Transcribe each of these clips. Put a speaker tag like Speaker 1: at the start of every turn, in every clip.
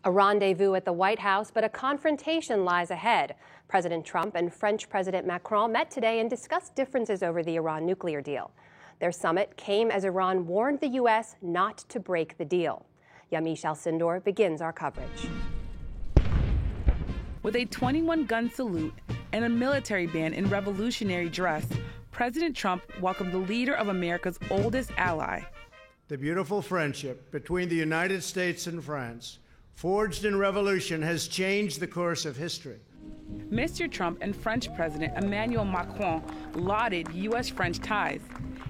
Speaker 1: A rendezvous at the White House, but a confrontation lies ahead. President Trump and French President Macron met today and discussed differences over the Iran nuclear deal. Their summit came as Iran warned the U.S. not to break the deal. Yamiche Alcindor begins our coverage.
Speaker 2: With a 21-gun salute and a military band in revolutionary dress, President Trump welcomed the leader of America's oldest ally.
Speaker 3: The beautiful friendship between the United States and France, forged in revolution, has changed the course of history.
Speaker 2: Mr. Trump and French President Emmanuel Macron lauded U.S.-French ties,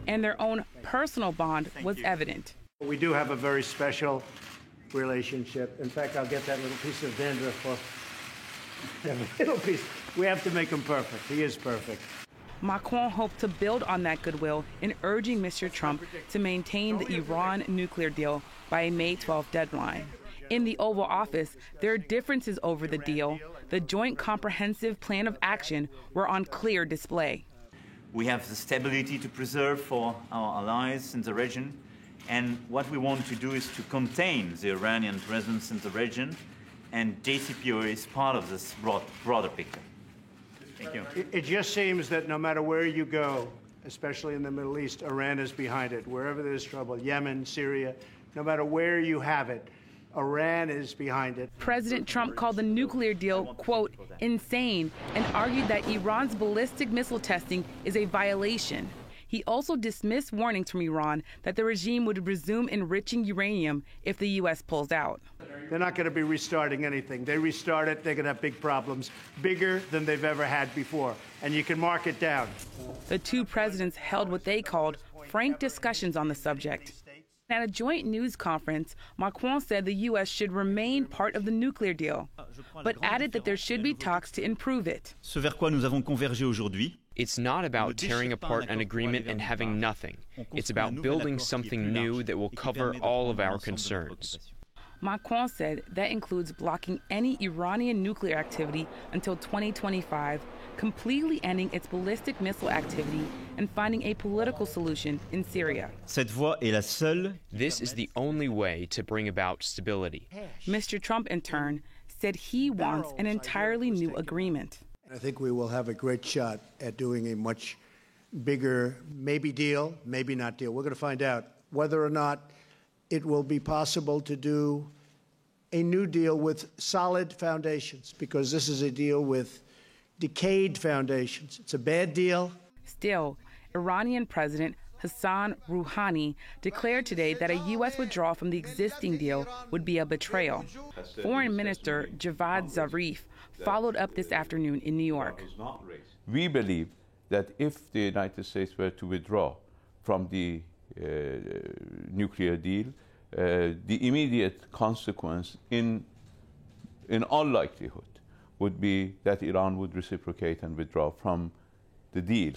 Speaker 2: and their own personal bond was evident.
Speaker 3: We do have a very special relationship. In fact, I'll get that little piece of dandruff for that little piece. We have to make him perfect. He is perfect.
Speaker 2: Macron hoped to build on that goodwill in urging Mr. Trump to maintain the Iran nuclear deal by a May 12 deadline. In the Oval Office, there are differences over the deal. The Joint Comprehensive Plan of Action were on clear display.
Speaker 4: We have the stability to preserve for our allies in the region, and what we want to do is to contain the Iranian presence in the region, and JCPOA is part of this broader picture. Thank you.
Speaker 3: It just seems that no matter where you go, especially in the Middle East, Iran is behind it. Wherever there's trouble, Yemen, Syria, no matter where you have it, Iran is behind it.
Speaker 2: President Trump called the nuclear deal, quote, insane, and argued that Iran's ballistic missile testing is a violation. He also dismissed warnings from Iran that the regime would resume enriching uranium if the U.S. pulls out.
Speaker 3: They're not going to be restarting anything. They restart it, they're going to have big problems, bigger than they've ever had before, and you can mark it down.
Speaker 2: The two presidents held what they called frank discussions on the subject. At a joint news conference, Macron said the U.S. should remain part of the nuclear deal, but added that there should be talks to improve it.
Speaker 5: Ce vers quoi nous avons convergé aujourd'hui.
Speaker 6: It's not about tearing apart an agreement and having nothing. It's about building something new that will cover all of our concerns.
Speaker 2: Macron said that includes blocking any Iranian nuclear activity until 2025, completely ending its ballistic missile activity, and finding a political solution in Syria.
Speaker 5: Cette voie est la seule.
Speaker 6: This is the only way to bring about stability.
Speaker 2: Mr. Trump, in turn, said he wants an entirely new agreement.
Speaker 3: I think we will have a great shot at doing a much bigger, maybe deal, maybe not deal. We're going to find out whether or not it will be possible to do a new deal with solid foundations, because this is a deal with decayed foundations. It's a bad deal.
Speaker 2: Still, Iranian President Hassan Rouhani declared today that a U.S. withdrawal from the existing deal would be a betrayal. Foreign Minister Javad Zarif followed up this afternoon in New York.
Speaker 7: We believe that if the United States were to withdraw from the nuclear deal, the immediate consequence, in all likelihood, would be that Iran would reciprocate and withdraw from the deal.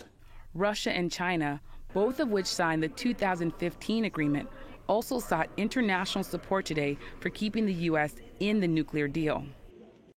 Speaker 2: Russia and China, both of which signed the 2015 agreement, also sought international support today for keeping the U.S. in the nuclear deal.